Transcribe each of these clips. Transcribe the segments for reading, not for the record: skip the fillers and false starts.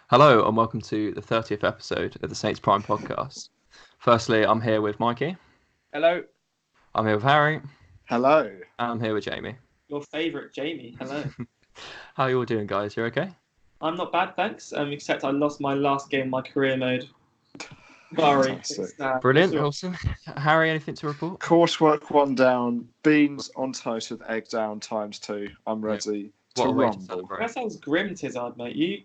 Hello and welcome to the 30th episode of the SaintsPrime Podcast. Firstly, I'm here with Mikey. Hello. I'm here with Harry. Hello. And I'm here with Jamie. Your favourite Jamie. Hello. How are you all doing, guys? You okay? I'm not bad, thanks. Except I lost my last game in my career mode. Sorry. Brilliant. Awesome. Harry, anything to report? Coursework 1 down, beans on toast with egg down ×2. I'm ready to rumble. That sounds grim, Tizard, mate. You.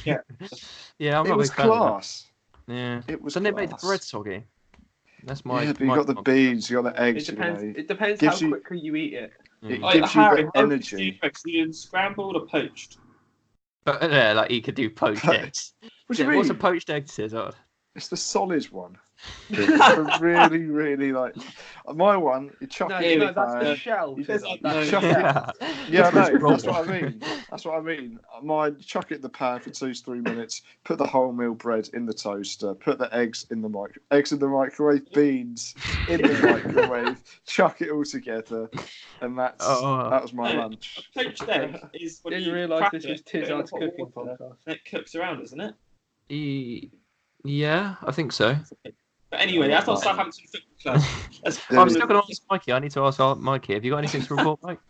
Yeah, I'm not It was a big fan of class. that. Yeah. It was Then class. they made the bread soggy. That's my. Yeah, but you got the beans, you got the eggs. It depends how quickly you eat it. It Oh, gives Harry, you the energy. You did scrambled or poached? But yeah, like you could do poached eggs. What do you What's a mean? poached egg, Tizard? It's the solid one. It's really, really like my one. You chuck it in the that's the pan. shell. You Tizard. just That's chuck the shell. it. Yeah, I know. That's what I mean. That's what I mean. Mine, chuck it in the pan for 2-3 minutes. Put the wholemeal bread in the toaster. Put the eggs in the microwave. Beans in the microwave. Chuck it all together, and that was my lunch. A poached egg is when Didn't you realise crack this was it, put it in Tizard's hot cooking water, podcast. and it cooks around, isn't it? Yeah, I think so. But anyway, that's not Southampton Football Club. I'm still going to ask Mikey. I need to ask Mikey. Have you got anything to report, Mike?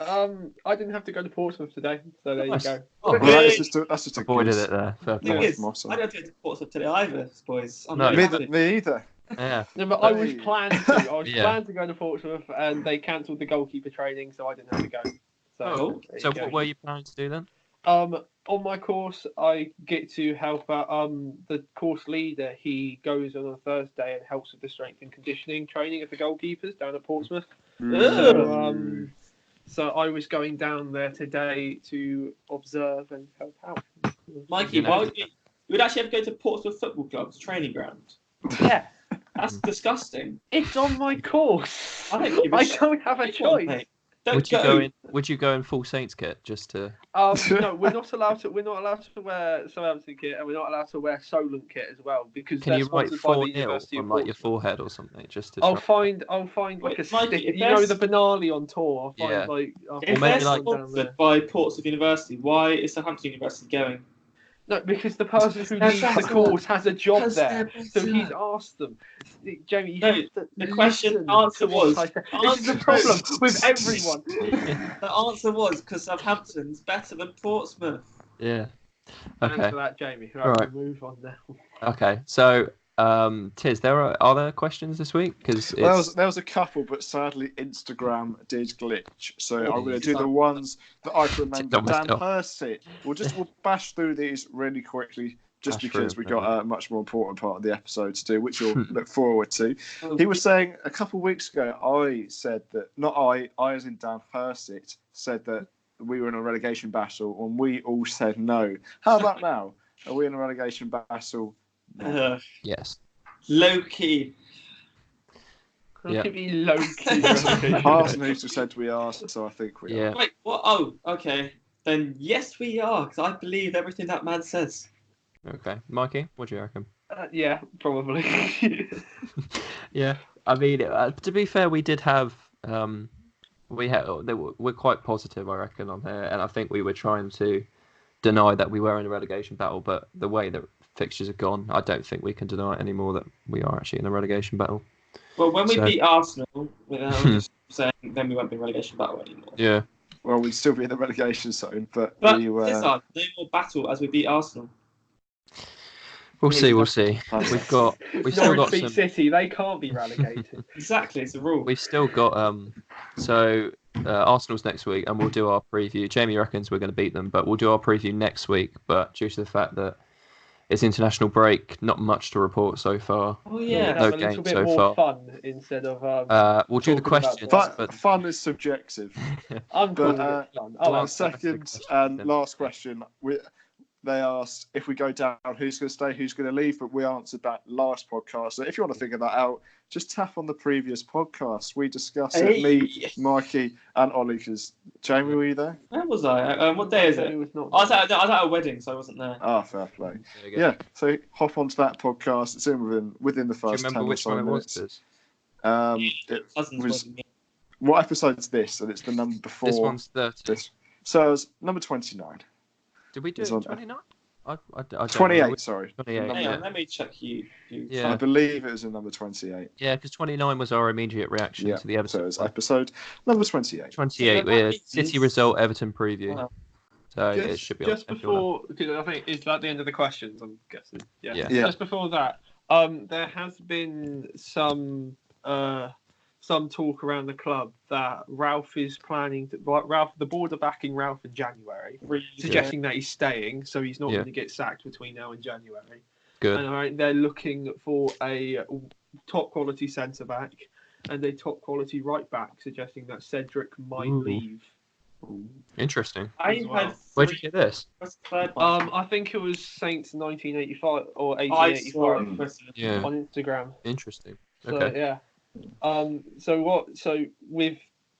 I didn't have to go to Portsmouth today, so there you go. Oh, Well, that's just a avoided goose. it there. Fair Thing play. is, I don't go to Portsmouth today either, boys. I'm No. really happy. Me either. Yeah. No, but I was planned to. Planned to go to Portsmouth, and they cancelled the goalkeeper training, so I didn't have to go. So, there So you go. what were you planning to do then? On my course, I get to help out. The course leader, he goes on a Thursday and helps with the strength and conditioning training of the goalkeepers down at Portsmouth. So I was going down there today to observe and help out. Mikey, why would you would actually have to go to Portsmouth Football Club's training ground? Yeah, That's disgusting. it's on my course. I don't give a I shit. don't have a choice. Mate. Don't Would you go in full Saints kit just to? No, we're not allowed to. We're not allowed to wear Southampton kit, and we're not allowed to wear Solent kit as well because Can they're you write sponsored by the 4-0 University on of like your Portsmouth. forehead or something just to? I'll find like Wait, a Mikey, stick. if You know there's- the Benali on tour. I'll find Yeah. I'll If find they're like- one down there. sponsored by Portsmouth University, why is Southampton University going? No, because the person who That's leads the better. course has a job Because there, they're so better. he's asked them. Jamie, you No, have to the question listen answer to what was- I said. This is the problem with everyone. The answer was because Southampton's better than Portsmouth. Yeah. Thanks Okay. for that, Jamie. All right. We'll move on now. Okay. So, Tiz, are there questions this week? Because There was a couple, but sadly Instagram did glitch. So I'm going to do the ones that I can remember. Dan Percy. We'll bash through these really quickly, just because we got a much more important part of the episode to do, which you'll look forward to. He was saying a couple of weeks ago, I said that, not I as in Dan Percy, said that we were in a relegation battle, and we all said no. How about now? Are we in a relegation battle? yes. Low key. Yeah. Be low key. Arsenal said we are, so I think we Yeah. are. Wait, what? Oh, okay. Then yes, we are, because I believe everything that man says. Okay, Mikey, what do you reckon? Yeah, probably. Yeah, I mean, to be fair, we did have we're quite positive, I reckon, on here, and I think we were trying to deny that we were in a relegation battle, but the way that fixtures have gone, I don't think we can deny it anymore that we are actually in a relegation battle. Well, when we beat Arsenal, without just saying, then we won't be in relegation battle anymore. Yeah. Well, we'd still be in the relegation zone, but we were. Tizard, no more battle as we beat Arsenal. We'll see. We've still Norwich got beat some. City. They can't be relegated. Exactly, it's a rule. We've still got Arsenal's next week, and we'll do our preview. Jamie reckons we're going to beat them, but we'll do our preview next week. But due to the fact that it's international break, not much to report so far. Oh yeah, No Have a little game bit so more far. fun instead of. We'll do the talking about questions, that. but Fun is subjective. I'm But, calling it fun. The like second and last question, they asked if we go down, who's going to stay, who's going to leave, but we answered that last podcast. So if you want to figure that out, just tap on the previous podcast. We discussed it, me, Mikey, and Ollie. Because Jamie, were you there? Where was I? What day is it? was not. I was at a wedding, so I wasn't there. Ah, fair play. there you go. Yeah, so hop onto that podcast. It's in within the Do you first 10 remember or which so one it minutes. was? It Cousins was, wedding. what episode's this? And it's the number before. This one's 30. this. So it was number 29. Did we do It's it on- 29? I don't 28, know. sorry. 28. Hang Yeah. on, let me check you. Yeah. I believe it was in number 28. Yeah, because 29 was our immediate reaction to the Everton. So it's episode number 28. 28, So we're that City means- result, Everton preview. Wow. So it should be just on before, because I think is that the end of the questions. I'm guessing. Yeah. Just before that, there has been some talk around the club that Ralph is planning to. The board are backing Ralph in January, suggesting that he's staying, so he's not going to get sacked between now and January. Good. And they're looking for a top quality centre back and a top quality right back, suggesting that Cedric might leave. Interesting. Where'd you get this? What's the third one? I think it was Saints 1985 or 1885 Yeah. on Instagram. Interesting. So, Okay. yeah. Do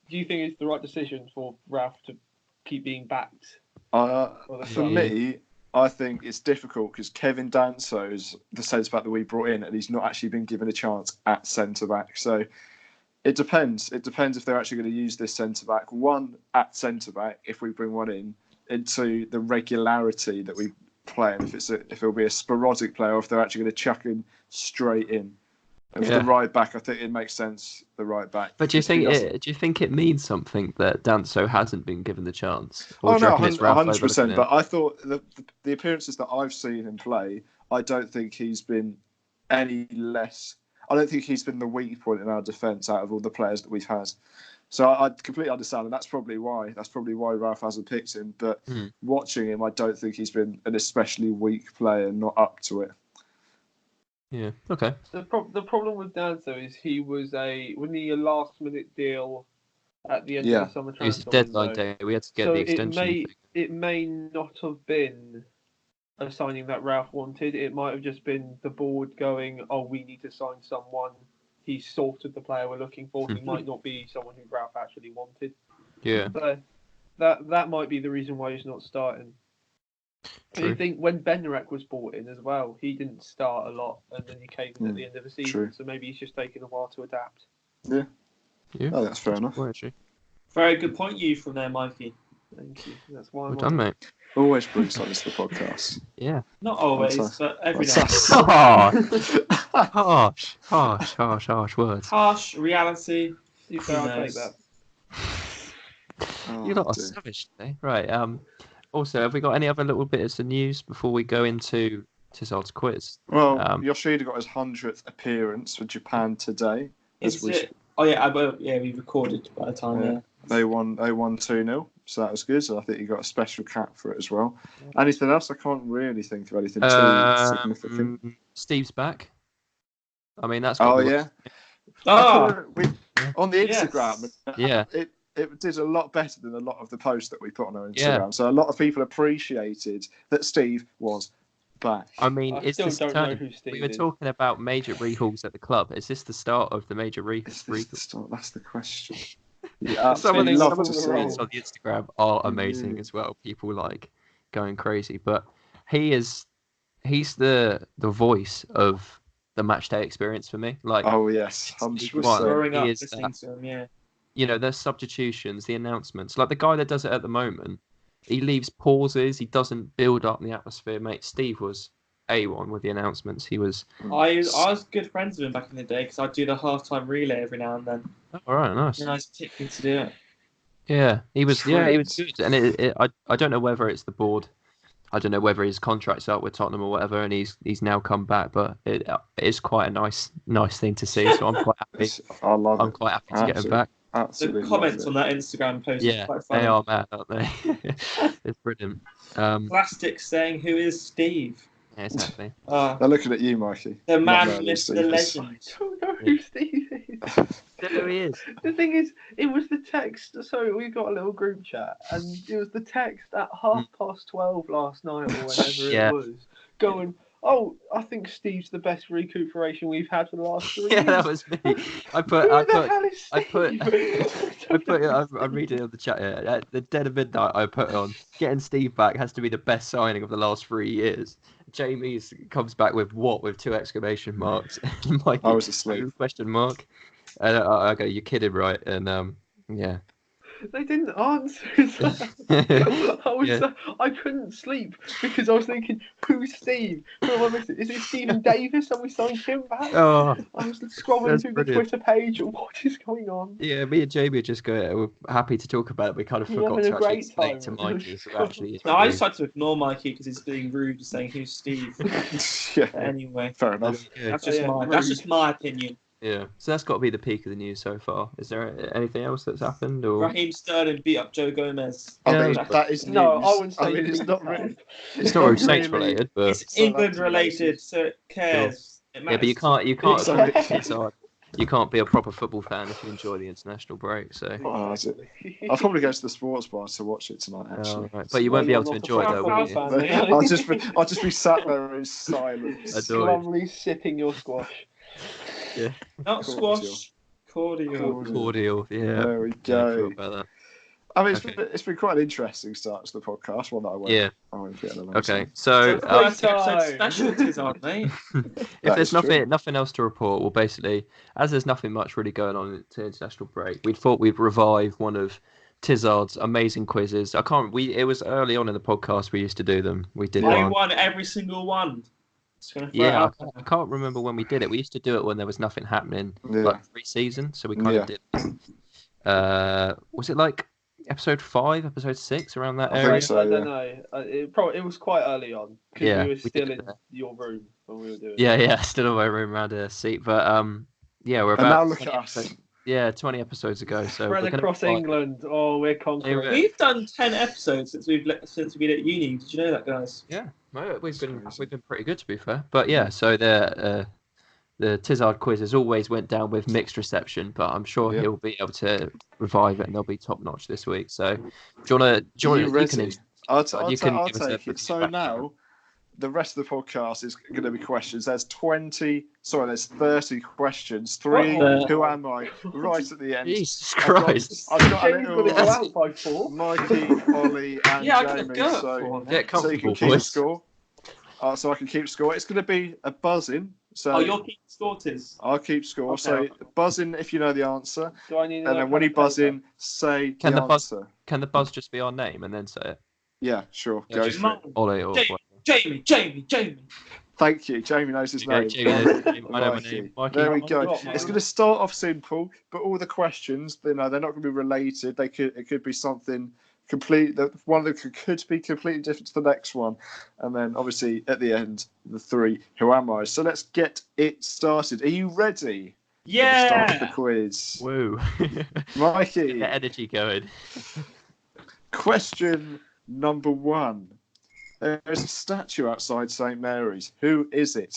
you think it's the right decision for Ralph to keep being backed? For me, I think it's difficult because Kevin Danso's the centre back that we brought in, and he's not actually been given a chance at centre back. So it depends. It depends if they're actually going to use this centre back. One, at centre back, if we bring one in, into the regularity that we play, and if it'll be a sporadic player, or if they're actually going to chuck him straight in. And for the right back, I think it makes sense. The right back. But do you think it means something that Danso hasn't been given the chance? Oh no, 100%. But I thought the appearances that I've seen him play, I don't think he's been any less. I don't think he's been the weak point in our defence out of all the players that we've had. So I completely understand, and that's probably why Ralph hasn't picked him. But watching him, I don't think he's been an especially weak player, not up to it. Yeah. Okay. The problem with Danso is he was a last minute deal at the end of the summer transfer. It was a deadline day. We had to get the extension. It may not have been a signing that Ralph wanted. It might have just been the board going, "Oh, we need to sign someone." He's sorted the player we're looking for. He might not be someone who Ralph actually wanted. Yeah. So that might be the reason why he's not starting. I think when Benrek was brought in as well, he didn't start a lot, and then he came in at the end of the season. True. So maybe he's just taken a while to adapt. Yeah. Oh, that's fair enough. Very good point, you from there, Mikey. Thank you. That's why. Well done, mate. Always brings something to the podcast. Yeah. Not always, but every now and Harsh words. Harsh reality. I'll take that. You're not a savage today, right? Also, have we got any other little bits of news before we go into Tizard's quiz? Well, Yoshida got his 100th appearance for Japan today. Oh yeah, we recorded by the time. Yeah. They won 2-0, so that was good. So I think you got a special cap for it as well. Anything else? I can't really think of anything too significant. Steve's back. I mean, that's. Oh yeah. On the Instagram. Yeah. It did a lot better than a lot of the posts that we put on our Instagram. Yeah. So a lot of people appreciated that Steve was back. I mean, I still don't know who Steve is. We were talking about major rehauls at the club. Is this the start of the major rehauls? That's the question. Yeah, some of the comments on the Instagram are amazing as well. People like going crazy, but he's the voice of the match day experience for me. Like, oh yes, growing up listening to him, yeah. You know, the substitutions, the announcements. Like the guy that does it at the moment, he leaves pauses. He doesn't build up the atmosphere, mate. Steve was A1 with the announcements. He was. I was good friends with him back in the day because I'd do the halftime relay every now and then. Oh, all right, nice. And I was particularly to do it. Yeah, he was. Yeah, he was good. And I don't know whether it's the board. I don't know whether his contract's up with Tottenham or whatever, and he's now come back. But it is quite a nice thing to see. So I'm quite happy. I'm quite happy to get him back. Absolutely. The comments on that Instagram post are quite funny. They are mad, aren't they? It's brilliant. Plastic saying, "Who is Steve?" Yeah, exactly. They're looking at you, Mikey. The man, myth, the legend. I don't know who Steve is. There he is. The thing is, it was the text. So we got a little group chat, and it was the text at 12:30 last night or whenever it was, going, "Oh, I think Steve's the best recuperation we've had for the last 3 years." Yeah, that was me. I'm reading it on the chat here. At the dead of midnight, I put on, "Getting Steve back has to be the best signing of the last 3 years." Jamie comes back with what? With 2 exclamation marks. I was asleep. Question mark. And I go, "You're kidding, right?" And yeah. They didn't answer. I couldn't sleep because I was thinking, who's Steve? Who am I missing? Is it Stephen Davis? Have we signed him back? Oh, I was scrolling through brilliant. the Twitter page. What is going on? Yeah, me and Jamie we're happy to talk about it. We kind of forgot to actually explain to Mikey who actually. No, I decided to ignore Mikey because he's being rude, saying who's Steve. Yeah. But anyway, Fair enough. that's just my opinion. Yeah, so that's got to be the peak of the news so far. Is there anything else that's happened? Or Raheem Sterling beat up Joe Gomez. I mean, that is news. No, I wouldn't say. I mean, it's not really. it's not really Saints related, but It's England related, so it cares. It yeah, but you can't be a proper football fan if you enjoy the international break. So I'll probably go to the sports bar to watch it tonight. Actually, right. But you won't be able to enjoy it though, will you? I'll just be sat there in silence, glumly sipping your squash. Yeah, not squash, cordial. Yeah, there we go. Yeah, I mean, it's been quite an interesting start to the podcast. One that I won't get along. Okay, so specialties, aren't they? If there's nothing else to report, well, basically, as there's nothing much really going on to international break, we thought we'd revive one of Tizard's amazing quizzes. It was early on in the podcast we used to do them. We did. I won every single one. Yeah, I can't remember when we did it. We used to do it when there was nothing happening, like pre-season. So we kind of did. Was it like episode 5, episode 6, around that area? I don't know. It was quite early on because we were still in your room when we were doing. Yeah, still in my room around a seat. But we're about. And now look at us. 20 episodes ago. So spread across England. Oh, we're conquering. We've done 10 episodes since we've been at uni. Did you know that, guys? Yeah, we've been pretty good, to be fair. But yeah, so the Tizard quizzes always went down with mixed reception, but I'm sure he'll be able to revive it and they'll be top notch this week. So do you want to? I'll take it. So now the rest of the podcast is going to be questions. There's 30 questions. 3, who am I? Right at the end. Jesus Christ. I've got a little go out by 4. Mikey, Ollie, and Jamie. Get comfortable, so you can keep score. So I can keep score. It's going to be a buzzing. So you're keeping score, Tiz. I'll keep score. Okay. So buzzing if you know the answer. Do I need and then when you buzz in, say the answer. Can the buzz just be our name and then say it? Yeah, sure. Go for it. Ollie or Jamie. Thank you. Jamie knows his name. I know my name. Mikey. There we go. It's going to start off simple, but all the questions, they're not going to be related. It could be something complete. One of them could be completely different to the next one, and then obviously at the end, the 3. Who am I? So let's get it started. Are you ready? Yeah. For the start of the quiz. Woo. Mikey. Get the energy going. Question number 1. There's a statue outside St Mary's. Who is it?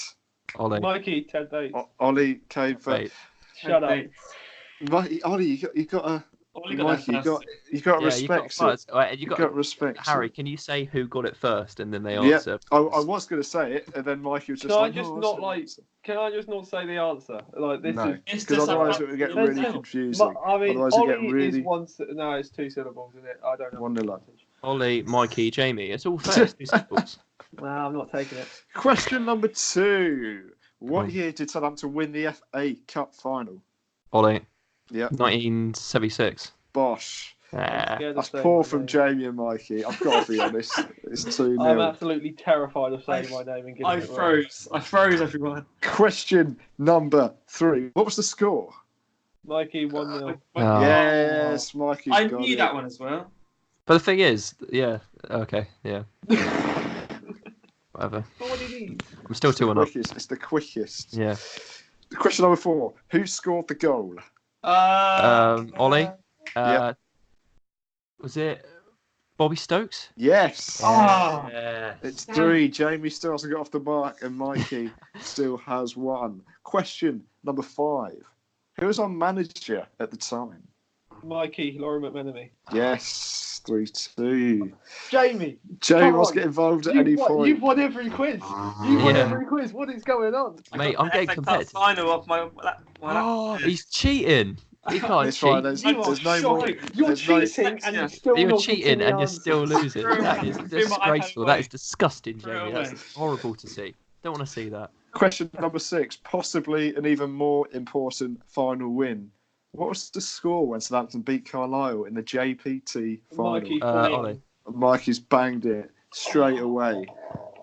Ollie. Mikey, Ted Bates. Ollie came first. Shut up. Mikey, Ollie, you got to. Mikey, you got respect. You got respect. Harry, can you say who got it first, and then they answer? Yeah, I was going to say it, and then Mikey was just Can I just not say the answer? Like this is because otherwise it would get really confusing. I mean, Ollie is one. No, it's 2 syllables, isn't it? I don't know. 1-0. Ollie, Mikey, Jamie. It's all fair. 2 syllables. Well, I'm not taking it. Question number 2. What year did Southampton win the FA Cup final? Ollie. Yeah. 1976. Bosh. That's poor from Jamie and Mikey. I've got to be honest. It's 2-0. I'm absolutely terrified of saying my name and giving it away. I froze everyone. Question number 3. What was the score? Mikey 1-0. Yes, Mikey. I knew that one as well. But the thing is, okay, yeah. Whatever. What do you need? I'm still 2-0. It's the quickest. Yeah. Question number 4. Who scored the goal? Ollie. Yeah. Was it Bobby Stokes? Yes. Yeah. It's 3. Jamie still hasn't got off the mark, and Mikey still has 1. Question number 5. Who was our manager at the time? Mikey, Laurie McMenemy. Yes, 3-2. Jamie must get involved at any point. You've won every quiz. Every quiz. What is going on? Mate, I'm getting competitive. Final off my he's cheating. He can't cheat. There's no more. You're cheating and you're still cheating and you're still losing. That is disgraceful. That is disgusting, Jamie. That's horrible to see. Don't want to see that. Question number 6. Possibly an even more important final win. What was the score when Southampton beat Carlisle in the JPT final? Mikey, Ollie. Mikey's banged it straight away,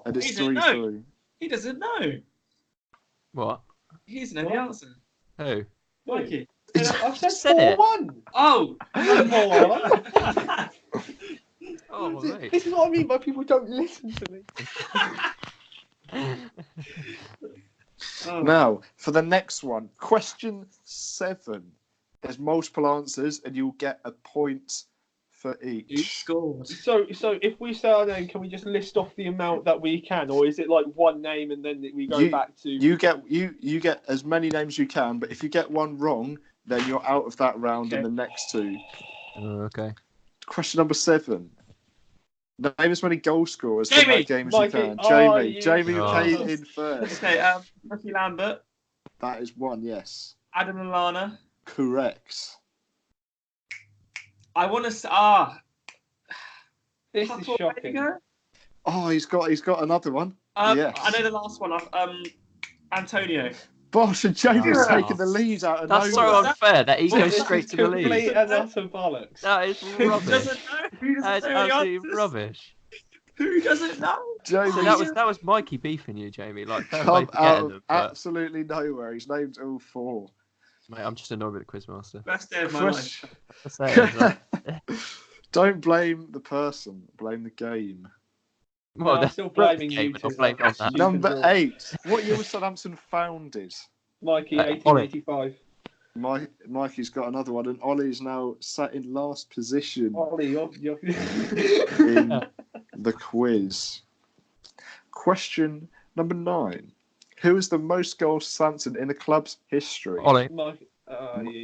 and it's He doesn't know. 3-3. He doesn't know. What? He doesn't know the answer. Who? Mikey. I've said said it. 4-1. Oh. Oh, mate. This is what I mean by people don't listen to me. Oh. Now, for the next one, question 7. There's multiple answers, and you'll get a point for Who each. scored? So if we say our name, can we just list off the amount that we can, or is it like one name and then we go back to? You get as many names as you can, but if you get one wrong, then you're out of that round in the next 2. Okay. Question number 7. Name as many goal scorers in Jamie! that game as Mikey. you can. Oh, Jamie Oh. came in first. Okay, Ricky Lambert, That is 1, yes. Adam Lallana. Correct. I want to say, This is shocking. Oh, he's got another one. Yes. I know the last one. Antonio. Bosh, and Jamie's Oh. taking the lead out of That's nowhere. so unfair that he goes This straight is to the complete lead. and utter bollocks. That is Who rubbish. doesn't know? Who That is doesn't know the absolutely answers? rubbish. Who doesn't know? Jamie, So that was Mikey beefing you, Jamie. Like, fair play come for out getting of them, but, absolutely nowhere. He's named all 4. mate, I'm just annoyed with the quizmaster. Best day of my life. That's it. Don't blame the person, blame the game. No, I'm that's still blaming okay, you but two. I'll blame on that. You Number can do it. 8. What year was Southampton founded? Mikey, Ollie. 1885. Mikey's got another one, and Ollie's now sat in last position Ollie, you're... in the quiz. Question number 9. Who is the most goals Southampton in the club's history? Ollie, Mikey.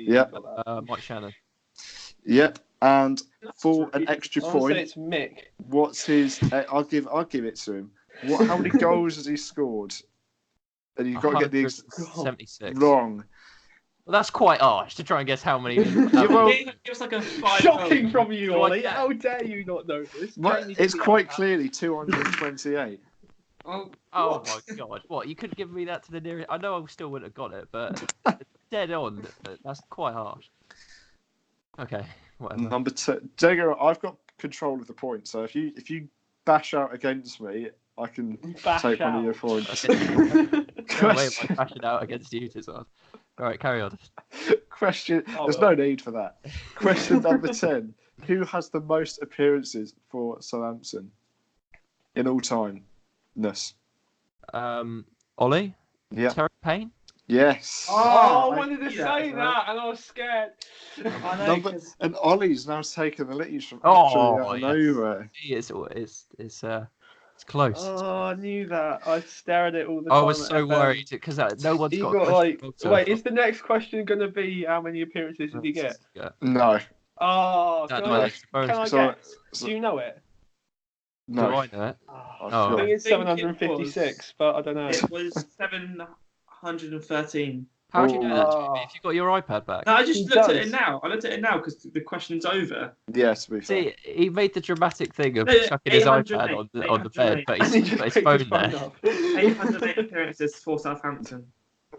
Yep. Got that. Mike Shannon. Yep. And for an extra I want to point, say it's Mick. what's his? I'll give it to him. How many goals has he scored? And you've got to get these 76. wrong. Well, that's quite harsh to try and guess how many. well- Give us like a 5. Shocking from you, Like Ollie. that. How dare you not know this? Jamie It's didn't quite know that. clearly 228. Oh, Oh my god! What, you could give me that to the nearest? I know I still wouldn't have got it, but dead on. That's quite harsh. Okay, whatever. Number 2, Jago, I've got control of the point. So if you bash out against me, I can Bash take one of out. your points. No way am I bashing out against you, Tizard. All right, carry on. Question. Oh, There's well. no need for that. Question number 10. Who has the most appearances for Southampton in all time? Ollie. Yeah. Terry Payne. Yes. Oh, I I wanted to knew say that as well. that, and I was scared. I know. Number, 'Cause and Ollie's now taken the lead from Oh, actually out of yes. nowhere. It's close. Oh, I knew that. I stare at it all the time. I was so at FM. worried because no one's You got. got a like. question so Wait, far. is the next question going to be how many appearances did he get? Yeah. No. Oh, That- can no, I, that's bonus. can I So- guess? so- Do you know it? Do No. I know it? Oh, Oh. I think it's I think it 756, but I don't know. it was 713. How do you know that, Oh. Jamie? If you got your iPad back? No, I just He looked at does. it now. I looked at it now because the question's over. Yeah, to be fair. See, he made the dramatic thing of No, chucking his 808, iPad on the bed, but And he he's just got his picked phone his there. up. 808 appearances for Southampton.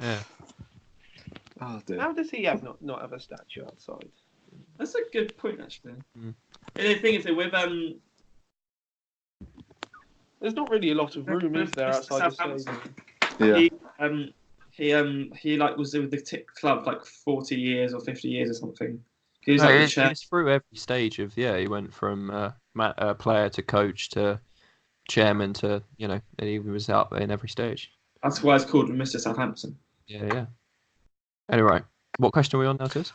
Yeah. Oh, dear. How does he have not have a statue outside? That's a good point, actually. Mm. And the thing is that with There's not really a lot of room, is there, outside the Southampton. stadium? Yeah. he like was with the club like 40 years or 50 years or something. He was No, like the he's chair. through every stage of he went from player to coach to chairman to and he was out in every stage. That's why it's called Mr. Southampton. Yeah. Anyway, what question are we on now, Tis?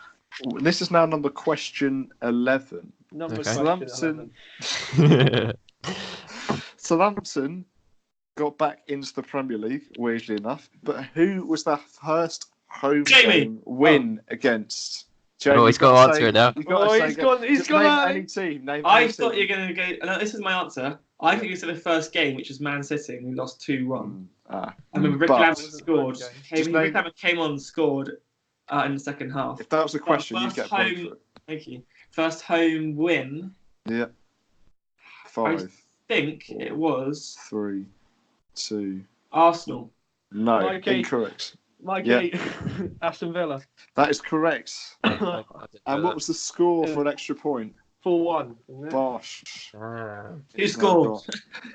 This is now number question 11. Number Okay. question Southampton. 11. Southampton got back into the Premier League, weirdly enough, but who was their first home Jamie! game win against? Jamie, Oh, he's you've got to say- answer it now. you've got to Oh, say he's go- gone. He's just gone. name early. any team. Name I any thought team. you were going to go. No, this is my answer. I think it's the first game, which was Man City, and we lost 2-1. Ah. I remember Rick But- Lambert scored. Just name- Rick Lambert came on and scored in the second half. If that was the question, you'd first get a point home- for it. Thank you. First home win. Yeah. 5, Think it was 3, 2. Arsenal. No, Okay. incorrect. Mikey, Aston Villa. That is correct. I didn't know And what was the score for an extra point? 4-1. Isn't it? Bosh. Who He's now scored? got-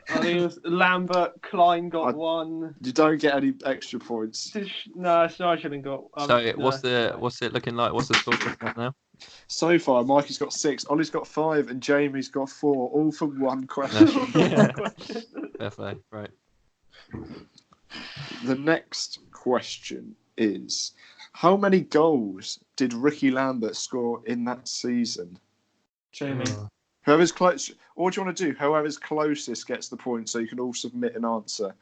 I think it was Lambert. Klein got one. You don't get any extra points. No, Snarchilling got. So what's it looking like? What's the score looking like now? So far, Mikey's got 6, Ollie's got 5, and Jamie's got 4, all from one question. Fair play. Right. The next question is, how many goals did Ricky Lambert score in that season? Jamie. Whoever's close, or do you want to do whoever's closest gets the point, so you can all submit an answer.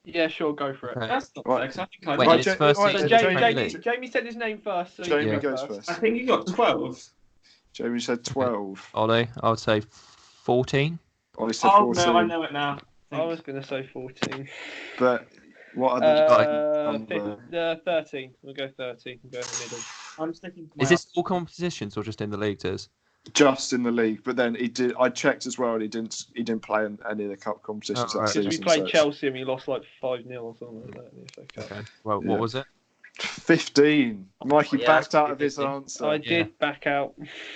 Yeah, sure, go for it. Okay. That's not Right. fair, 'cause I think I Wait, got- his first right, season so in the Premier League. Jamie said his name first. So Jamie you goes go first. I think you got 12. Jamie said 12. Ollie, I would say 14. Ollie said Oh 14. no, I know it now. I was going to say 14. But what are the 13. We'll go 13. We'll go in the middle. I'm sticking to my Is this all competitions or just in the leagues? just in the league? But then he did. I checked as well, and he didn't play in any of the cup competitions Oh, that right. season. Because we played so it's Chelsea and we lost like 5-0 or something like that. It's okay. Okay. Well, Yeah. what was it? 15. Mikey Yeah, backed that's out of his 15. answer. I did back out.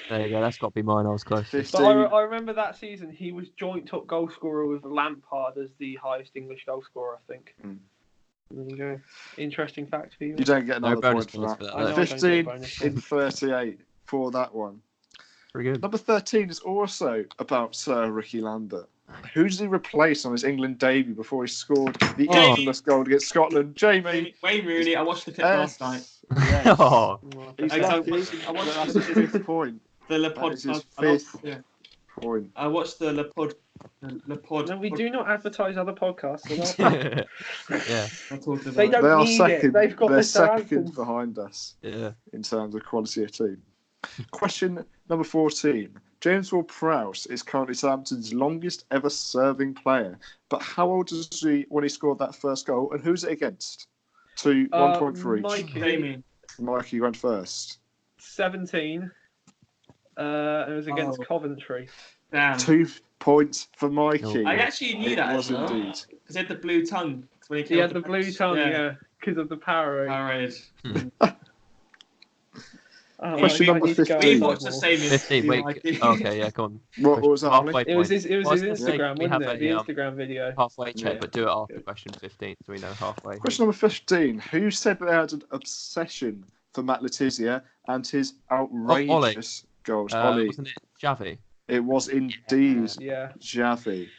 There you go. That's got to be mine. I was close. 15. But I remember that season he was joint top goal scorer with Lampard as the highest English goal scorer, I think. Mm. There you go. Interesting fact for you. You don't get No another bonus point for points that. for that. I know I don't get 15 bonus in points. 38 for that one. Pretty good. Number 13 is also about Sir Ricky Lambert. Who did he replace on his England debut before he scored the Oh. infamous goal against Scotland? Jamie. Wayne Rooney. I watched the clip last night. Yes. Oh, He's I lucky. watched That's his 5th point. The Le That Pod. is his I watched- 5th yeah. point. I watched the Le Pod. No, we do not advertise other podcasts. So not- yeah, I talked about. They don't They are need second. it. They've got They're Mr. second Anthony. behind us yeah. in terms of quality of team. Question number 14. James Ward-Prowse is currently Southampton's longest ever serving player. But how old was he when he scored that first goal? And who's it against? 1 point for each. Mikey, Jamie. Mikey went first. 17. It was against Coventry. Damn. 2 points for Mikey. I actually knew that was as well. indeed. Because he had the blue tongue. When He had the blue tongue, yeah, because of the power. Powerade. Oh, Question I number need to go 15. We outside watched the more. same. 15. Wait. Mikey. Okay. Yeah. Go on. What was that, Ollie? Halfway It was point. his I was gonna say, Instagram, we have wasn't it? The a, Instagram video. halfway check, Yeah. but do it after question 15, so we know halfway. Question number 15. Who said they had an obsession for Matt Letizia and his outrageous goals? Ollie. Wasn't it Javi? It was indeed Yeah. Javi.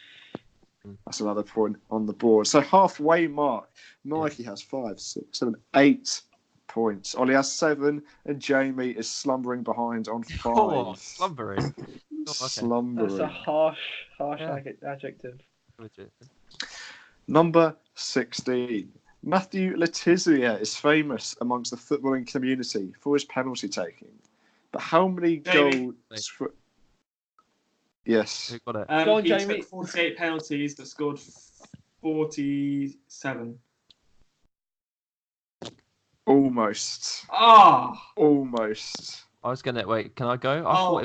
That's another point on the board. So halfway mark. Mikey has 5, 6, 7, 8 points. Ollie has 7, and Jamie is slumbering behind on 5. Oh, slumbering. Oh, okay. Slumbering. That's a harsh Yeah. adjective. Legit. Number 16. Matthew Letizia is famous amongst the footballing community for his penalty taking. But how many Jamie. goals? Yes. Who got it? Go on, He Jamie. took 48 penalties but scored 47. Almost. Almost. I was gonna wait. Can I go?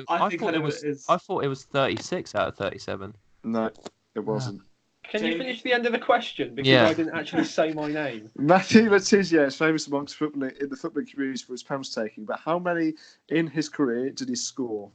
I think I know what it is. I thought it was 36 out of 37. No, it wasn't. Can Jamie. you finish the end of the question? Because Yeah. I didn't actually say my name. Matthew Letizia is famous amongst footballing in the footballing community for his penalty taking. But how many in his career did he score?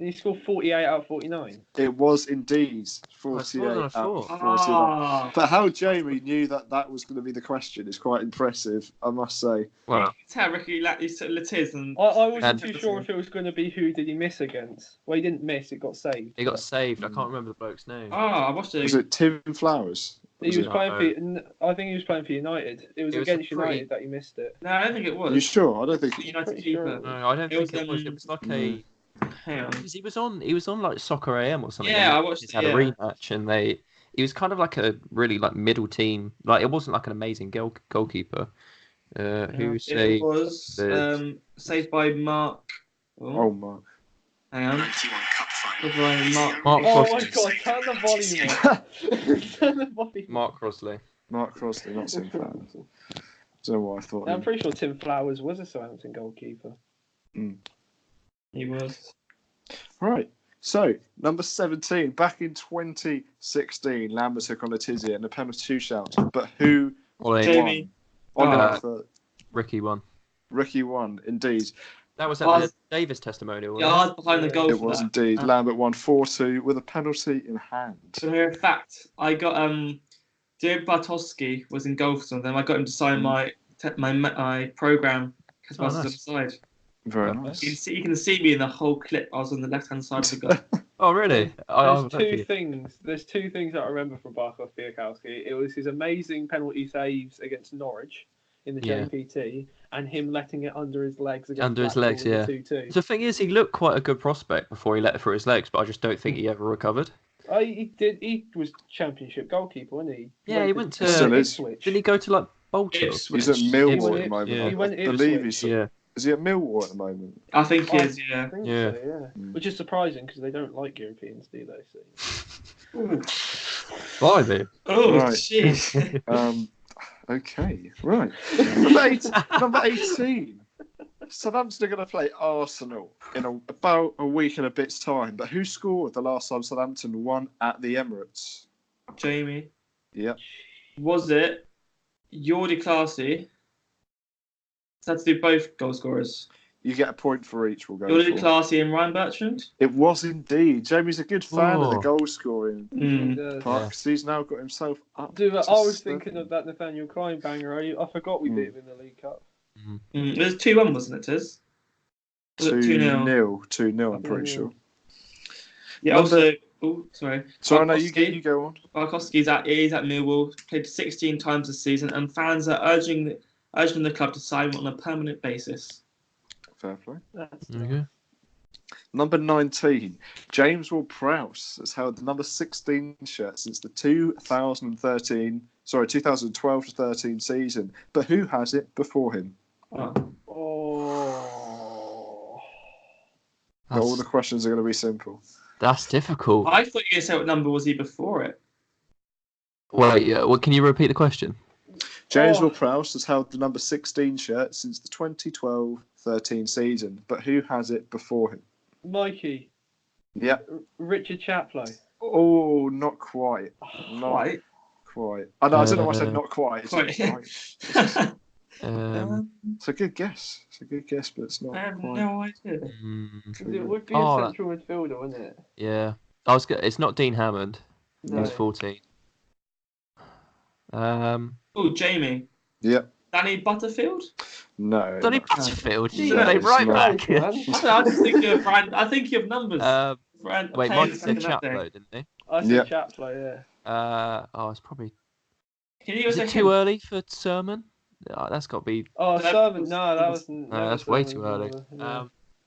He scored 48 out of 49. It was indeed 48 That's more than I out thought. of 49. Ah. But how Jamie knew that was going to be the question is quite impressive, I must say. Well, Tell Ricky Latiz and I wasn't And- too sure if it was going to be who did he miss against. Well, he didn't miss. It got saved. he got saved. I can't remember the bloke's name. I watched it. Was it Tim Flowers? He was it? playing for. I think he was playing for United. It was It was against a pretty- United that he missed it. No, I don't think it was. Are you sure? I don't think. United Pretty sure. keeper. No, I don't It think was, it was. It was like a. Hang on. Because he was on like Soccer AM or something. Yeah, and I watched He's it, had a yeah. rematch, and he was kind of like a really like middle team. Like it wasn't like an amazing goalkeeper. Who It saved? was saved by Mark. Oh my! Hang on. Mark. Mark Oh Crossley. my god! Turn the volume up. Turn the volume. Mark Crossley. Mark Crossley, not Tim Flowers. I don't know why I thought. I'm pretty sure Tim Flowers was a Southampton goalkeeper. He was. Right. So, number 17. Back in 2016, Lambert took on Letizia in a penalty shootout. But who Ollie. Jamie. Ricky won. Ricky won, indeed. That was at the Davis testimonial. Yeah, I was behind the goal. It was indeed. Lambert won 4-2 with a penalty in hand. So here, fact, I got Joe Bartowski was in goal for something. I got him to sign my program. Because I was on the side. Very nice. You can see me in the whole clip. I was on the left-hand side of the goal. Oh, really? There's two things that I remember from Barkov Fiakowski. It was his amazing penalty saves against Norwich in the JPT, and him letting it under his legs against Blackpool in the 2-2. The thing is, he looked quite a good prospect before he let it through his legs, but I just don't think he ever recovered. He did. He was championship goalkeeper, wasn't he? He went to Ipswich. Didn't he go to Bolton? He's at Millwall at the moment. He went I believe he's. Yeah. Is he at Millwall at the moment? I think he is. Yeah. I think so, yeah. Which is surprising because they don't like Europeans, do they? Blimey. Oh, jeez. Okay, right. Number 18. Southampton are going to play Arsenal in about a week and a bit's time. But who scored the last time Southampton won at the Emirates? Jamie. Yep. Was it Jordi Claessy? So that's to do both goal scorers. You get a point for each. We'll go. Jordi Claessy and Ryan Bertrand? It was indeed. Jamie's a good fan of the goal scoring. Mm. He's now got himself up. I was thinking of that Nathaniel Klein banger. I forgot we beat him in the League Cup. It was 2-1, wasn't it, Tiz? 2-0. 2-0, I'm pretty sure. Yeah, also... Oh, sorry. Sorry, no, you go on. Barkowski's at Millwall, played 16 times this season, and fans are urging the club to sign him on a permanent basis. Fair play. Okay. Number 19. James Ward-Prowse has held the number 16 shirt since the 2012-13 season. But who has it before him? All the questions are going to be simple. That's difficult. I thought you were going to say what number was he before it. Wait, can you repeat the question? James Ward-Prowse has held the number 16 shirt since the 2012-13 season, but who has it before him? Mikey. Yeah. Richard Chaplow. Oh, not quite. Not quite. I don't know why I said not quite. It's a good guess. But it's not. I have quite. no idea. It would be a central midfielder, wouldn't it? Yeah. It's not Dean Hammond. No. He's 14. Jamie. Yeah. Danny Butterfield? No. Danny Butterfield? Right back. I just think of I think of numbers. Wait, Mike said Chaplow, didn't he? I said Chaplow, yeah. It's probably... Is it too early for Sermon? That's got to be... Oh, Sermon? No, that wasn't... No, that's way too early.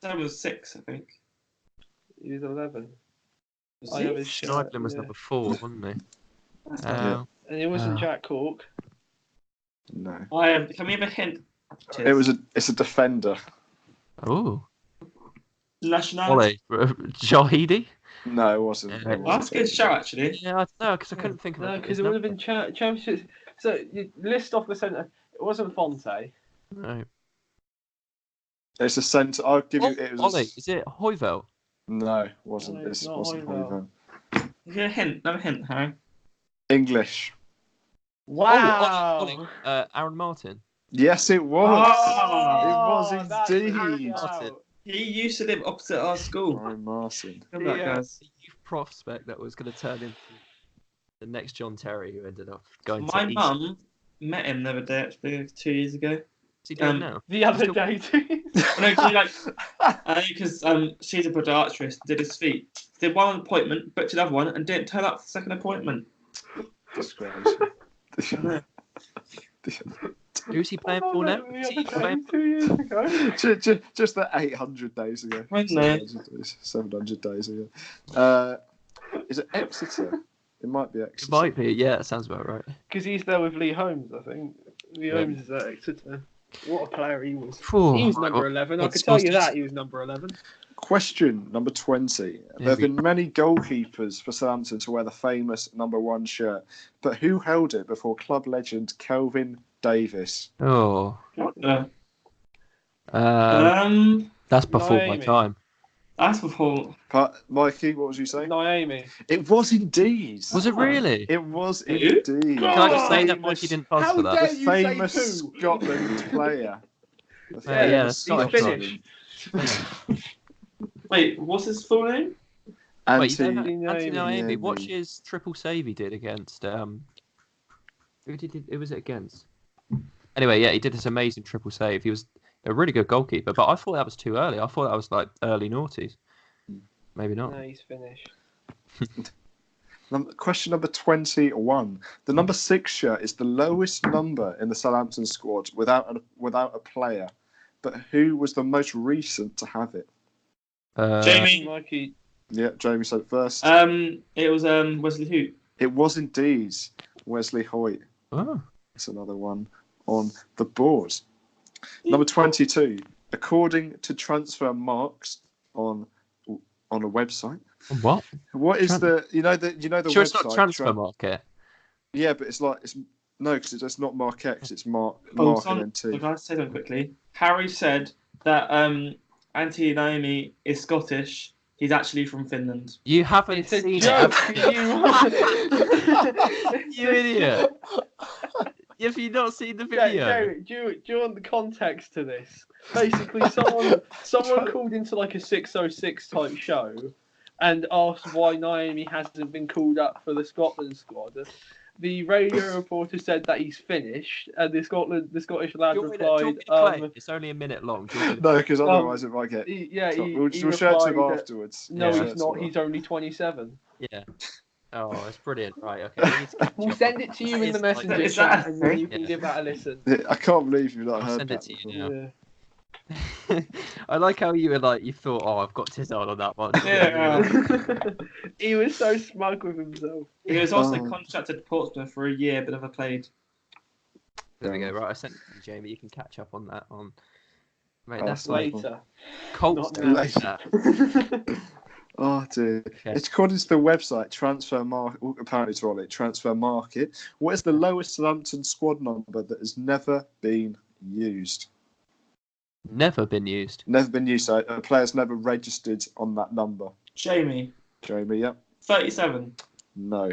Sermon was 6, I think. He was 11. Schneidlin was number 4, wasn't he? And it wasn't Jack Cork. No. Can we have a hint? It's a defender. Oh. Nationality. Jahidi? No, it wasn't. That's a good shout, actually. Yeah, I don't know, because I couldn't think of it. No, because it would have been Championship. So, you list off the centre. It wasn't Fonte. No. It's a centre. I'll give you... It was Ollie, is it Hoivel? No, it wasn't. No, It wasn't Hoivel. Give me a hint. Another hint, Harry. English. Wow. Aaron Martin. Yes, it was. Oh, it was indeed. He used to live opposite our school. Aaron Martin. Good luck, guys. A youth prospect that was going to turn into the next John Terry, who ended up going My to mum met him the other day, actually, 2 years ago. What's he doing now? The other day, too. Because she's a podiatrist, did his feet. Did one appointment, booked another one, and didn't turn up for the second appointment. Disgrace. Who's he playing for now? Just that 800 days ago. 700 days ago. Is it Exeter? It might be Exeter. It might be, yeah, that sounds about right. Because he's there with Lee Holmes, I think. Lee Holmes is at Exeter. What a player he was. He was number 11. I could tell you that he was number 11. Question number 20. There have been many goalkeepers for Southampton to wear the famous number 1 shirt, but who held it before club legend Kelvin Davis? Oh. What the? That's before my time. That's before. Mikey, what was you saying? Naomi. It was indeed. Was it really? It was Who? indeed. Can I just say The that Mikey didn't buzz How for that? dare The you say famous two? Scotland player. The Yeah, yeah, famous Scottish he's Scotland. finished. Wait, what's his full name? Wait, you don't have Anti-Naomi. Anti-Naomi. Watch his triple save he did against. Who was it against? Anyway, yeah, he did this amazing triple save. He was a really good goalkeeper, but I thought that was too early. I thought that was like early noughties. Maybe not. No, he's finished. Question number 21. The number 6 shirt is the lowest number in the Southampton squad without a player. But who was the most recent to have it? Jamie. Mikey. Yeah, Jamie said it first. It was Wesley Hoot. It was indeed Wesley Hoyt. Oh. That's another one on the board. Number 22. According to transfer marks on a website. What? What is the Sure, website? it's not transfer market. Yeah, but it's no, because it's not Mark X. It's Mark and then T. Look, I'll say something quickly. Harry said that Anti-Naomi is Scottish. He's actually from Finland. You haven't It's a seen joke. it. You idiot. Have you not seen the video? Jamie, do you want the context to this? Basically, someone called into like a 606 type show and asked why Naomi hasn't been called up for the Scotland squad. The radio reporter said that he's finished, and the Scottish lad replied, it's only a minute long. No, because otherwise it might get. We'll show it to him afterwards. No, Yeah. he's not. He's only 27. Yeah. Oh, it's brilliant. Right, okay. We'll send it to you in the messenger Is chat, that and then you can give that a listen. I can't believe you've not I'll heard send that. it to you before. now. Yeah. I like how you were like, you thought, oh, I've got Tizard on that one. Yeah. He was so smug with himself. He was also contracted to Portsmouth for a year, but never played. There we go. Right, I sent it to you, Jamie. You can catch up on that. Mate, Oh, that's like Later. Colts Not do now. that. Oh dear. Okay. It's according to the website Transfer Market. Apparently, it's on it. Transfer Market. What is the lowest Southampton squad number that has never been used? Never been used. Never been used. So a player's never registered on that number. Jamie, Jamie, yep. 37. No.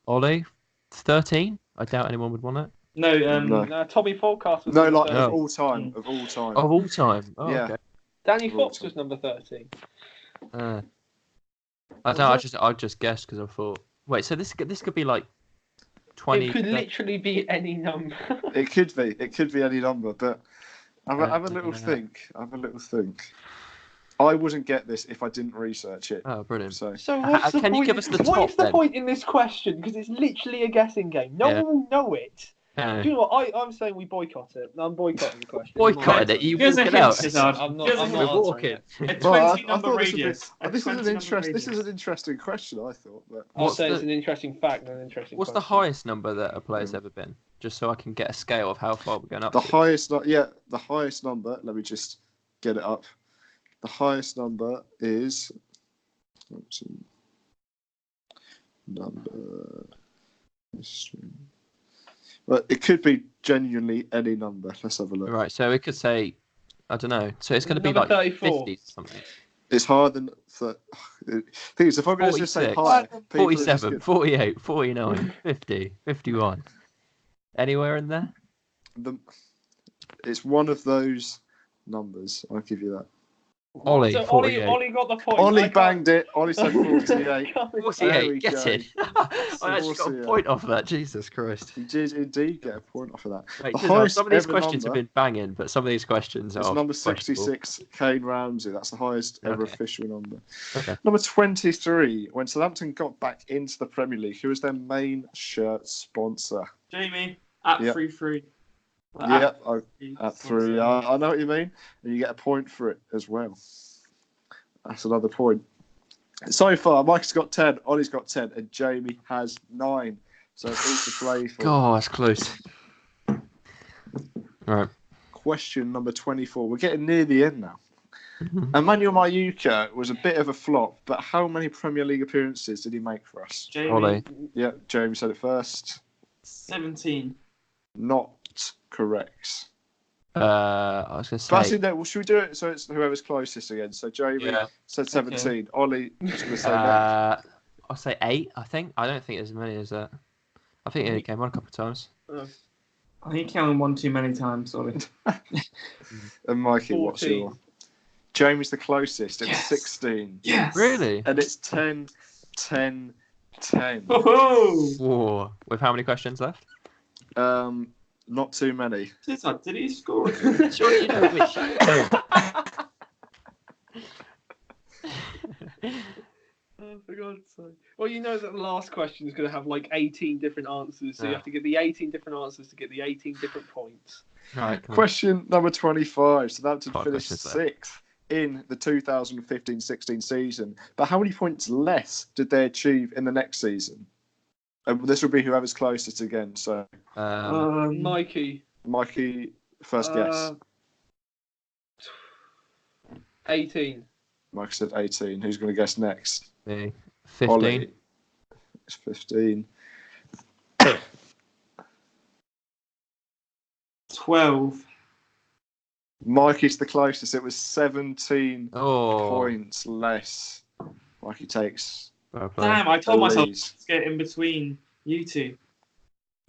Ollie, 13. I doubt anyone would want it. No, No. No, Tommy Forecast was No, number like 13. of all time. Of all time. Of all time. Oh, Yeah. okay. Danny Of all Fox time. was number 13. I don't know. I just guessed because I thought. Wait, so this could be like 20. It could literally be any number. It could be. It could be any number, but have a little Yeah. think. Have a little think. I wouldn't get this if I didn't research it. Oh, brilliant. So So what's the Can point? you give us the what top is the then? point in this question? Because it's literally a guessing game. No Yeah. one will know it. Yeah. Do you know what? I'm saying we boycott it. I'm boycotting the question. Boycotted it. You Here's a walking hint, out. Tizard. I'm not. Here's a I'm hint. not We're answering walking. it. A Well, 20 number thought this would be- radius. this is an interesting question. I thought, but I'll What's say the- it's an interesting fact, not an interesting. What's the question. highest number that a player's ever been? Just so I can get a scale of how far we're going up. the to. highest number. Let me just get it up. The highest number is number. Well, it could be genuinely any number. Let's have a look. Right, so we could say, I don't know. So it's going to be Number like 34. 50 something. It's higher than. Thing is, if I'm going to just say 46. higher, people are just 47, gonna- 48, 49, 50, 51. Anywhere in there? It's one of those numbers. I'll give you that. Ollie, So 48. Ollie got the point. Ollie I can't- banged it. Ollie said 48. There 48, we get go. it. I actually got a 48. point off that. Jesus Christ. He did indeed get a point off of that. Mate, The Tizard, highest some of these ever questions have number- been banging, but some of these questions It's are number questionable. 66, Kane Ramsey. That's the highest ever Okay. official number. Okay. Number 23. When Southampton got back into the Premier League, who was their main shirt sponsor? Jamie, at Yep. 3-3. Yeah, at 3. I know what you mean. And you get a point for it as well. That's another point. So far, Mike's got 10, Ollie's got 10, and Jamie has 9. So it's all to play for. God, that's close. All right. Question number 24. We're getting near the end now. Emmanuel Mayuka was a bit of a flop, but how many Premier League appearances did he make for us? Jamie, Ollie. Yeah, Jamie said it first. 17. Not correct. I was going to But say. actually, no. Well, should we do it so it's whoever's closest again? So Jamie said 17. Okay. Ollie was going to say next. I'll say 8. I think. I don't think there's as many as that. I think it came on a couple of times. I think he came on one too many times. Sorry. And Mikey, 14. what's your? Jamie's the closest. It's 16. Yes. Really? And it's 10, 10, 10. Oh. Whoa. With how many questions left? Not too many. Did he score? Sure, you know which. Oh, for God's sake. Well, you know that the last question is going to have like 18 different answers, so you have to get the 18 different answers to get the 18 different points. Right. Question number 25. Southampton 5 finished questions left. 6th in the 2015-16 season. But how many points less did they achieve in the next season? This will be whoever's closest again. So, Mikey. first guess. 18. Mike said 18. Who's going to guess next? Me. 15. Ollie. It's 15. 12. Mikey's the closest. It was 17 Oh. points less. Mikey takes. Well played. Damn, I told myself lead. to get in between you two.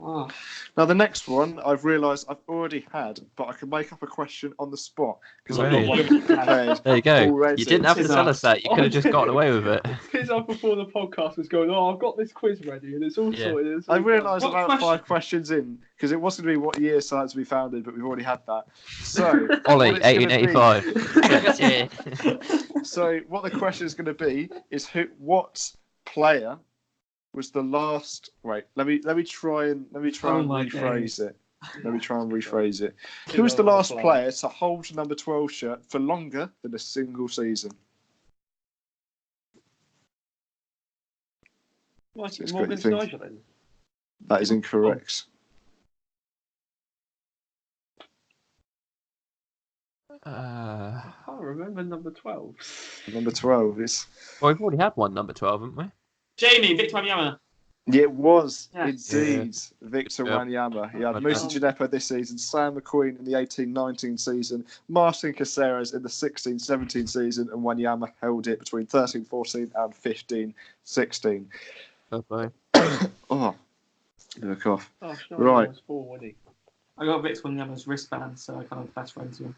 Oh. Now, the next one, I've realised I've already had, but I can make up a question on the spot because I've got Right. one prepared. There you go. Already. You didn't have to tell us that. You could have just gotten away with it. Piz up before the podcast was going, I've got this quiz ready, and it's all Yeah. sorted. It's all I realised What about question? 5 questions in because it was going to be what year science we founded, but we've already had that. So, Ollie, what it's gonna 1885. So what the question is going to be is what player was the last? Wait, let me try and rephrase it. Let me try and rephrase it. Who was the last player to hold the number 12 shirt for longer than a single season? Mikey, It's Morgan got you thinking. Snyder then. That is incorrect. I can't remember number 12. Number 12 is. Well, we've already had one number 12, haven't we? Jamie, Victor Wanyama. Yeah, it was Yes. indeed Victor Yeah. Wanyama. He had Okay. Musa Gineppo this season, Sam McQueen in the 18-19 season, Martin Caceres in the 16-17 season, and Wanyama held it between 13-14 and 15-16. Okay. Oh, look off. Oh, Right. was 4, wasn't he? I got Victor Wanyama's wristband, so I kind of best friends with him.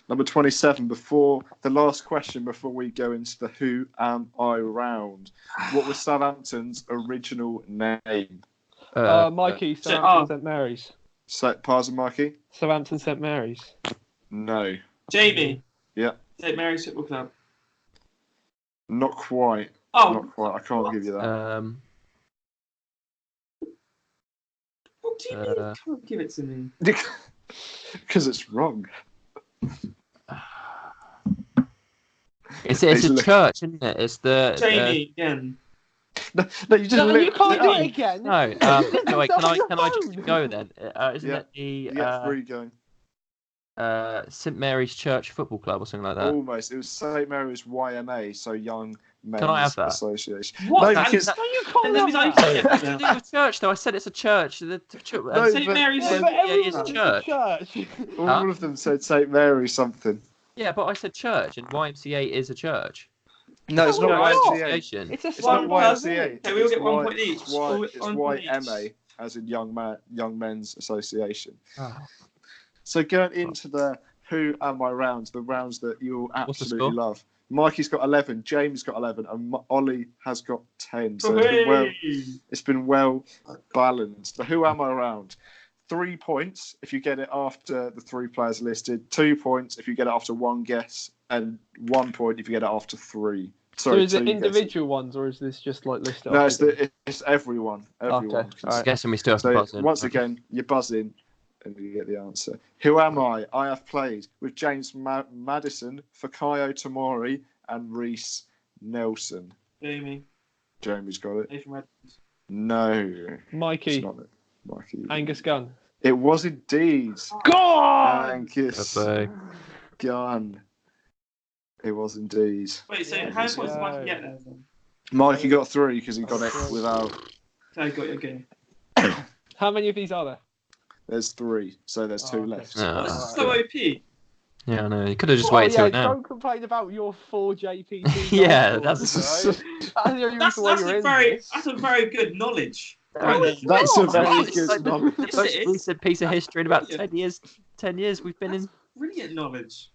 Number 27, before the last question before we go into the Who Am I round. What was Southampton's original name? Mikey, oh. Southampton St Mary's. Pardon, Mikey? Southampton St Mary's. No. Jamie. Yeah. St Mary's Football Club. Not quite. Oh. Not quite. I can't give you that. What do you mean? You can't give it to me. Because it's wrong. It's a church, isn't it? It's the Jamie again. No, you just You can't do it again. No. No, wait, can I just go then? Isn't Yeah. it the Yeah, 3 going. St Mary's Church Football Club or something like that? Almost. It was St Mary's YMA, so Young Men's Can I have that? Association. What? No, because No, you can't And then have he's that. like, To do with church, though. I said it's a church. No, St Mary's. Yeah, but but it's a everyone's church. church. all of them said St Mary's something. Yeah, but I said church, and YMCA is a church. No, it's No, not it's not. YMCA. Association. It's a It's not YMCA. Okay, we all get It's 1 point each. It's, All it's one point each. YMA, as in Young Men's Association. Oh. So going into the Who Am I rounds, the rounds that you'll What's the absolutely score? love. Mikey's got 11, James got 11, and Ollie has got 10. So Hooray! it's been well balanced. The Who Am I round? 3 points if you get it after the 3 players listed, 2 points if you get it after 1 guess, and 1 point if you get it after 3. So Sorry, is it 2 guesses. individual ones, or is this just like listed? No, off it's, again? it's everyone. Everyone. Okay, can all right. I'm guessing we still have to So buzz in. once again, you buzz in and you get the answer. Who am I? I have played with James Maddison, Fakayo Tomori, and Reece Nelson. Jamie. Jamie's got it. Nathan Redmond. No, Mikey, it's not it. Mikey. Angus Gunn. It was indeed God! Angus Okay. Gunn. It was indeed. Wait, so Yeah, how many yeah. points did Mikey get there then? Mikey got 3 because he got it without. I got your game. How many of these are there? There's 3, so there's 2 okay. left. That's so OP. Yeah, I know. You could have just waited till now. Don't complain about your 4 JPT. Yeah, that's right. That's a very good knowledge. That's a very good knowledge. The most recent piece of history in about 10 years. 10 years we've been in. Brilliant knowledge.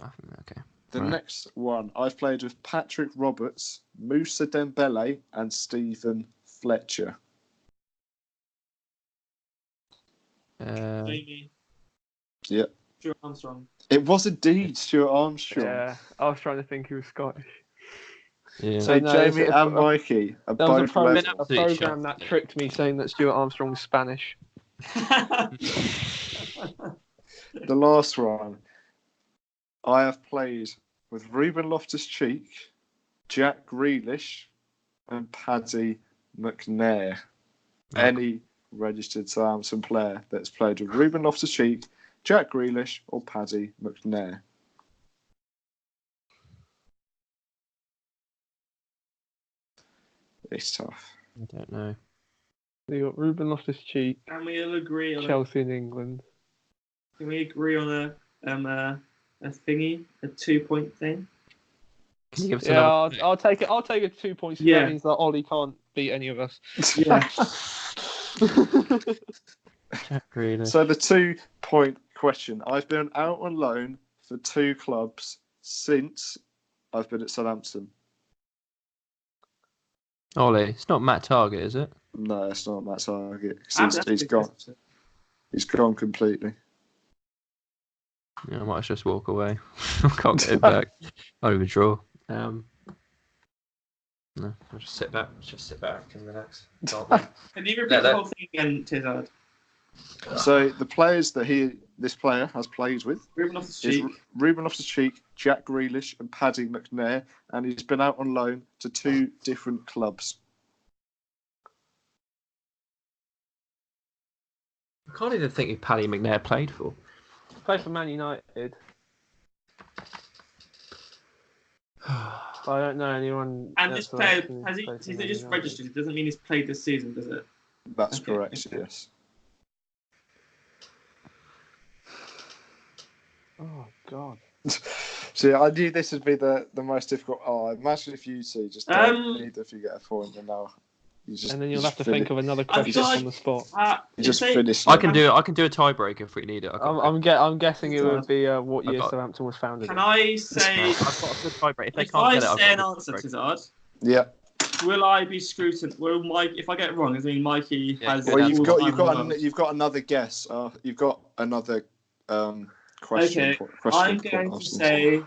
Okay. The next one, I've played with Patrick Roberts, Moussa Dembele, and Stephen Fletcher. Jamie. Yeah. Stuart Armstrong. It was indeed Stuart Armstrong. Yeah, I was trying to think he was Scottish. Yeah. So Jamie and Mikey are both a program that tricked me saying that Stuart Armstrong was Spanish. The last one, I have played with Ruben Loftus-Cheek, Jack Grealish, and Paddy McNair. Any registered Southampton player that's played with Ruben Loftus-Cheek, Jack Grealish, or Paddy McNair. It's tough. I don't know. You got Ruben Loftus-Cheek. Can we all agree on Chelsea in England? Can we agree on a thingy, a 2-point thing? Can you give us I'll take it. I'll take it 2 points. Yeah. That means that Ollie can't beat any of us. Yeah. Jack Grealish. So the 2-point question. I've been out on loan for 2 clubs since I've been at Southampton. Ollie, it's not Matt Target, is it? No, it's not Matt Target. Since he's gone. He's gone completely. Yeah, I might just walk away. I can't get it back. I'll even draw. No, I'll just sit back. And relax. Can you repeat the whole thing again, Tizard? So the players that this player has played with Ruben Loftus-Cheek, Jack Grealish, and Paddy McNair, and he's been out on loan to 2 different clubs. I can't even think who Paddy McNair played for. Played for Man United. I don't know anyone. And this player he's just registered. It doesn't mean he's played this season, does it? That's correct. Yes. Oh God. See, I knew this would be the most difficult. Oh, imagine if you two just don't either if you get a point, and now and then you'll have to think of another question on the spot. You just finish. I can do a tiebreaker if we need it. I'm guessing it would be what year Southampton was founded. Can I say? I've got a good tiebreaker. If I say an answer, Tizard, yeah. Will I be scrutinized? Will Mike? If I get it wrong, does it mean Mikey has? Well, you've got another guess. You've got another question. Okay, I'm going to say.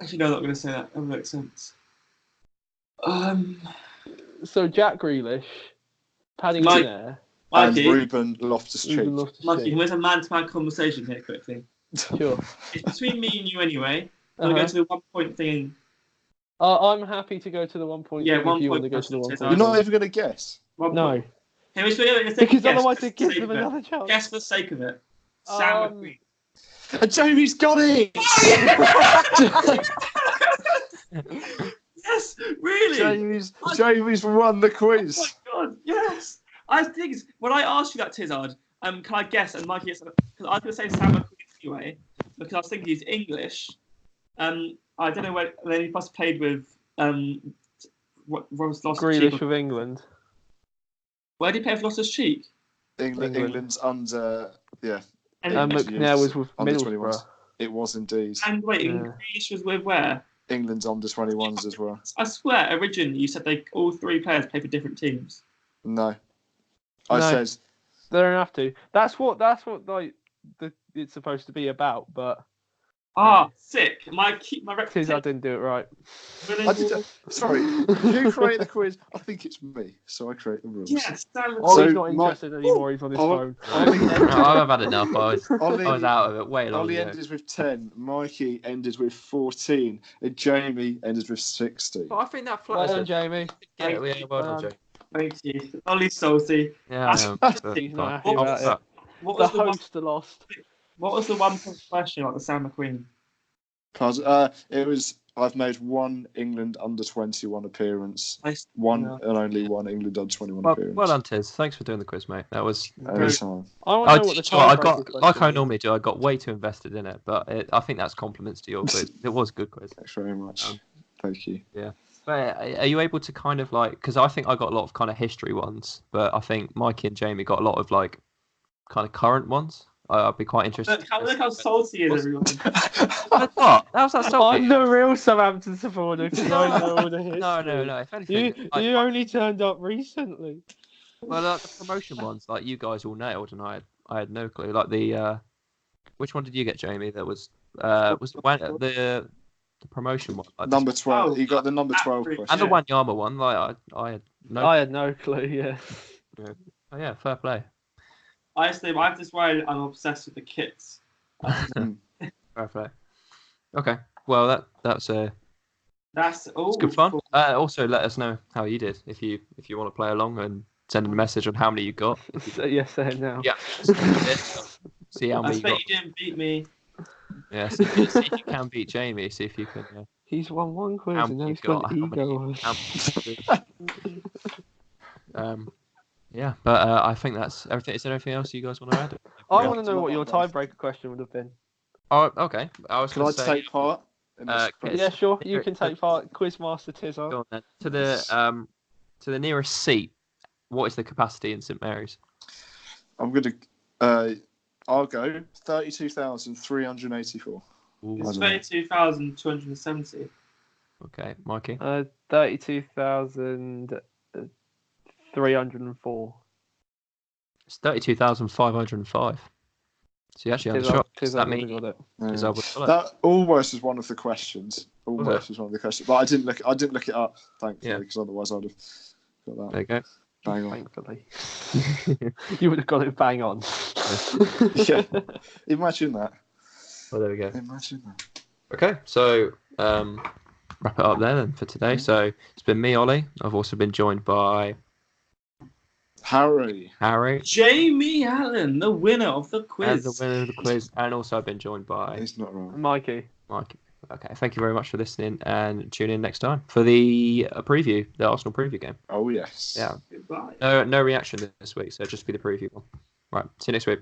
Actually, no, I'm not going to say that. That makes sense. So Jack Grealish, Paddy McNair, and Ruben Loftus-Cheek. Mikey, here's a man-to-man conversation here, quickly. Sure. It's between me and you anyway. We'll go to the 1 point thing. I'm happy to go to the 1 point. Yeah, thing 1 if you point. Want to go to the 1 point. You're not even going to guess. No. Because otherwise it gives them another chance. Guess for the sake of it. Sam McQueen. And Jamie's got it! Yes, really? Jamie's won the quiz. Oh my God, yes! I think when I asked you that, Tizard, can I guess? And Mikey, because I was going to say Sam McQueen anyway, because I was thinking he's English. I don't know when he must have played with what was Grealish with England. Where did he play with Loftus-Cheek? England's under, yeah. And McNair was with Middlesbrough. It was indeed. And wait, Grealish was with where? England's under 21s as well. I swear, originally you said all 3 players play for different teams. No, I said they don't have to. That's what like it's supposed to be about. But sick. My reputation. I didn't do it right. Sorry, you create the quiz. I think it's me, so I create the rules. Yes, Ollie's not interested anymore. He's on his phone. I've had enough. I was out of it way longer. Ollie ended with 10. Mikey ended with 14. And Jamie ended with 60. I think that flies. Well done, Jamie. Well done, Jamie. Thank you. Ollie's salty. Yeah, he's not happy about it. The host lost. What was the 1 point question about the Sam McQueen? It was I've made one England under-21 appearance. And only one England under-21 appearance. Well done, Tiz. Thanks for doing the quiz, mate. That was anytime. I want to know what the tiebreaker like I normally do. I got way too invested in it, but I think that's compliments to your quiz. It was a good quiz. Thanks very much. Thank you. Yeah. But are you able to kind of like? Because I think I got a lot of kind of history ones, but I think Mikey and Jamie got a lot of like kind of current ones. I'd be quite interested. Look how salty he is, everyone. What? How's that salty? I'm the real Southampton supporter because I know all the history. No. If anything, you only turned up recently. Well, the promotion ones, like you guys all nailed, and I had no clue. Like the which one did you get, Jamie? That was the promotion one. Like number 12. You got the number 12 question. And the Wanyama one. Like I had no clue. Yeah. Oh yeah, fair play. I have this why I'm obsessed with the kits. Fair play. Okay. Well, that's good fun. Cool. Also, let us know how you did if you want to play along and send a message on how many you got. Yes, say it now. Yeah. See how many you got. I bet you didn't beat me. Yeah. See if you can beat Jamie. See if you can. He's won one quiz and now he's got ego. Yeah, but I think that's everything. Is there anything else you guys want to add? I want to know what your tiebreaker question would have been. Oh, okay. I was going to say. Take part? Yeah, sure. You can take part. Quizmaster Tizar. Go on then. To the nearest seat, what is the capacity in St Mary's? I'm going to. I'll go 32,384. It's 32,270. Okay, Mikey. 32,304. It's 32,505. So you actually had a shot. Does that mean that almost was one of the questions? Almost was one of the questions, but I didn't look it up, thankfully, because otherwise I'd have got that. There you go. Bang on. Thankfully, you would have got it bang on. Yeah, imagine that. Well, there we go. Imagine that. Okay, so wrap it up there then for today. So it's been me, Ollie. I've also been joined by Harry, Jamie Allen, the winner of the quiz, and also I've been joined by. He's not wrong. Mikey. Okay, thank you very much for listening, and tune in next time for the preview, the Arsenal preview game. Oh yes. Yeah. Goodbye. No reaction this week, so just be the preview one. Right. See you next week.